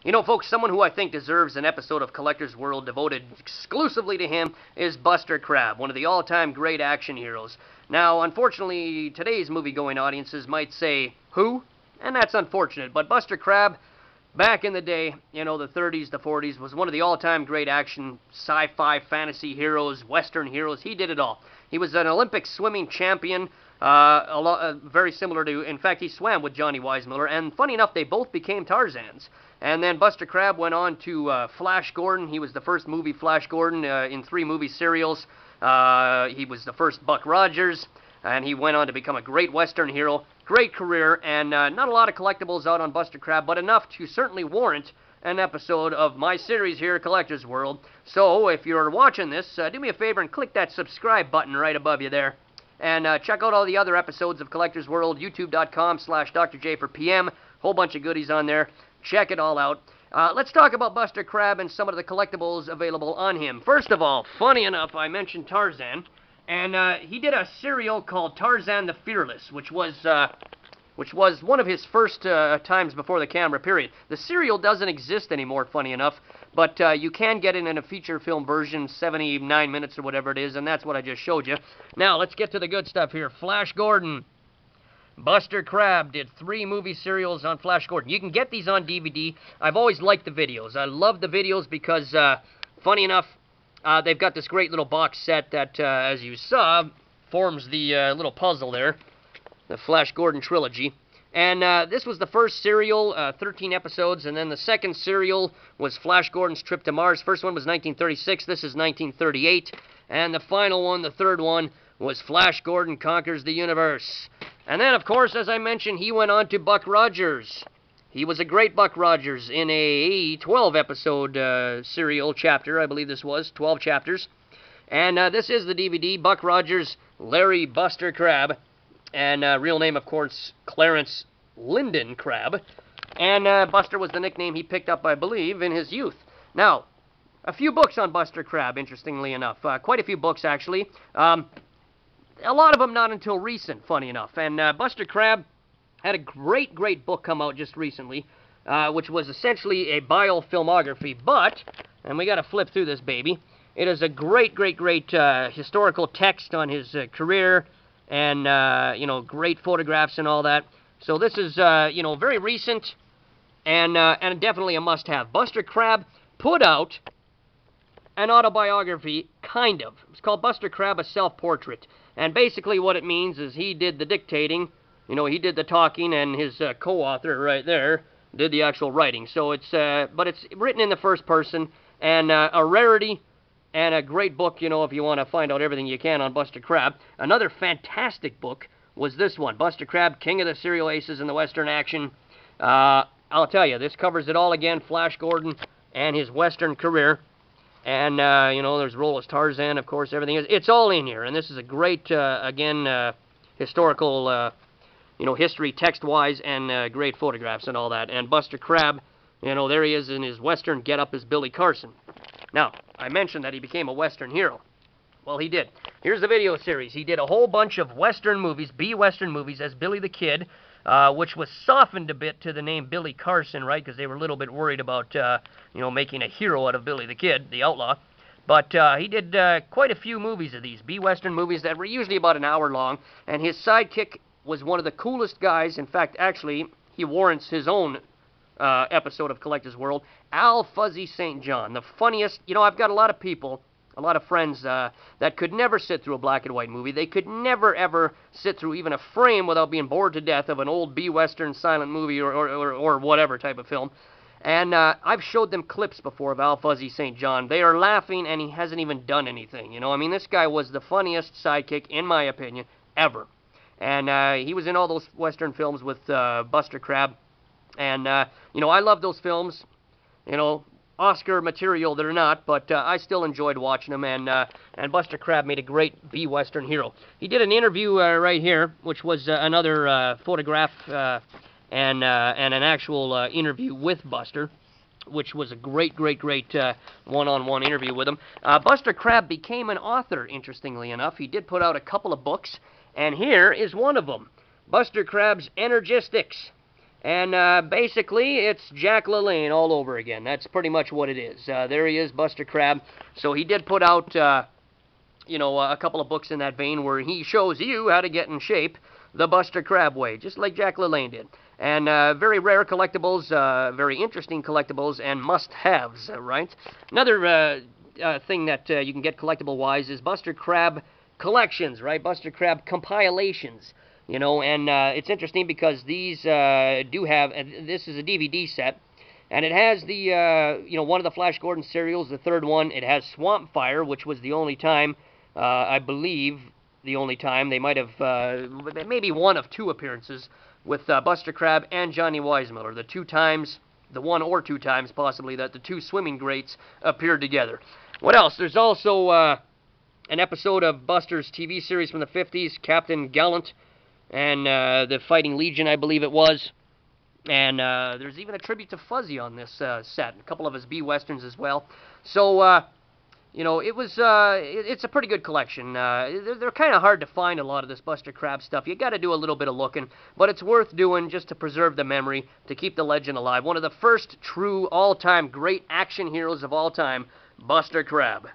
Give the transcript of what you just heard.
You know, folks, someone who I think deserves an episode of Collector's World devoted exclusively to him is Buster Crabbe, one of the all-time great action heroes. Now, unfortunately, today's movie-going audiences might say, who? And that's unfortunate, but Buster Crabbe, back in the day, you know, the 30s, the 40s, was one of the all-time great action, sci-fi, fantasy heroes, western heroes. He did it all. He was an Olympic swimming champion, very similar to, in fact, he swam with Johnny Weissmuller, and funny enough, they both became Tarzans. And then Buster Crabbe went on to Flash Gordon. He was the first movie Flash Gordon in 3 movie serials. He was the first Buck Rogers, and he went on to become a great Western hero. Great career, and not a lot of collectibles out on Buster Crabbe, but enough to certainly warrant an episode of my series here, Collector's World. So, if you're watching this, do me a favor and click that subscribe button right above you there. And check out all the other episodes of Collector's World, youtube.com/DrJ4PM. Whole bunch of goodies on there. Check it all out. Let's talk about Buster Crabbe and some of the collectibles available on him. First of all, funny enough, I mentioned Tarzan. And he did a serial called Tarzan the Fearless, which was one of his first times before the camera, period. The serial doesn't exist anymore, funny enough, but you can get it in a feature film version, 79 minutes or whatever it is, and that's what I just showed you. Now, let's get to the good stuff here. Flash Gordon. Buster Crabbe did 3 movie serials on Flash Gordon. You can get these on DVD. I've always liked the videos. I love the videos because, funny enough, they've got this great little box set that, as you saw, forms the little puzzle there, the Flash Gordon trilogy. And this was the first serial, 13 episodes, and then the second serial was Flash Gordon's Trip to Mars. First one was 1936, this is 1938. And the final one, the third one, was Flash Gordon Conquers the Universe. And then, of course, as I mentioned, he went on to Buck Rogers. He was a great Buck Rogers in a 12-episode serial chapter, I believe this was, 12 chapters. And this is the DVD, Buck Rogers, Larry Buster Crabbe, and real name, of course, Clarence Lyndon Crabbe. And Buster was the nickname he picked up, I believe, in his youth. Now, a few books on Buster Crabbe, interestingly enough. Quite a few books, actually. A lot of them not until recent, funny enough. And Buster Crabbe had a great, great book come out just recently, which was essentially a biofilmography, but, and we got to flip through this baby, it is a great, great, great historical text on his career, and, you know, great photographs and all that. So this is, you know, very recent, and definitely a must-have. Buster Crabbe put out an autobiography, kind of. It's called Buster Crabbe, A Self-Portrait. And basically what it means is he did the dictating, you know, he did the talking, and his co-author right there did the actual writing. So it's, but it's written in the first person, and a rarity, and a great book, you know, if you want to find out everything you can on Buster Crabbe. Another fantastic book was this one, Buster Crabbe, King of the Serial Aces in the Western Action. I'll tell you, this covers it all again, Flash Gordon and his Western career. And, you know, there's role as Tarzan, of course, everything is. It's all in here, and this is a great, again, historical, you know, history text-wise, and great photographs and all that. And Buster Crabbe, you know, there he is in his Western getup as Billy Carson. Now, I mentioned that he became a Western hero. Well, he did. Here's the video series. He did a whole bunch of Western movies, B-Western movies, as Billy the Kid, which was softened a bit to the name Billy Carson, right? Because they were a little bit worried about, you know, making a hero out of Billy the Kid, the outlaw. But he did quite a few movies of these, B-Western movies that were usually about an hour long. And his sidekick was one of the coolest guys. In fact, actually, he warrants his own episode of Collector's World. Al Fuzzy St. John, the funniest. You know, I've got a lot of people, a lot of friends that could never sit through a black and white movie. They could never, ever sit through even a frame without being bored to death of an old B-Western silent movie or whatever type of film. And I've showed them clips before of Al Fuzzy St. John. They are laughing, and he hasn't even done anything. You know, I mean, this guy was the funniest sidekick, in my opinion, ever. And he was in all those Western films with Buster Crabbe. And, you know, I love those films. You know, Oscar material they're not, but I still enjoyed watching them, and Buster Crabbe made a great B-Western hero. He did an interview right here, which was another photograph and an actual interview with Buster, which was a great, great, great one-on-one interview with him. Buster Crabbe became an author, interestingly enough. He did put out a couple of books, and here is one of them, Buster Crabbe's Energistics. And basically, it's Jack LaLanne all over again. That's pretty much what it is. There he is, Buster Crabbe. So he did put out, you know, a couple of books in that vein where he shows you how to get in shape the Buster Crabbe way, just like Jack LaLanne did. And very rare collectibles, very interesting collectibles, and must-haves, right? Another thing that you can get collectible-wise is Buster Crabbe collections, right? Buster Crabbe compilations, you know, and it's interesting because these do have, this is a DVD set, and it has the, you know, one of the Flash Gordon serials, the third one. It has Swamp Fire, which was the only time, I believe, the only time. They might have, maybe one of two appearances with Buster Crabbe and Johnny Weissmuller. The two times, the one or two times possibly, that the two swimming greats appeared together. What else? There's also an episode of Buster's TV series from the 50s, Captain Gallant, and the Fighting Legion, I believe it was. And there's even a tribute to Fuzzy on this set. A couple of his B-Westerns as well. So, you know, it was, it's a pretty good collection. They're kind of hard to find, a lot of this Buster Crabbe stuff. You got to do a little bit of looking, but it's worth doing just to preserve the memory, to keep the legend alive. One of the first true all-time great action heroes of all time, Buster Crabbe.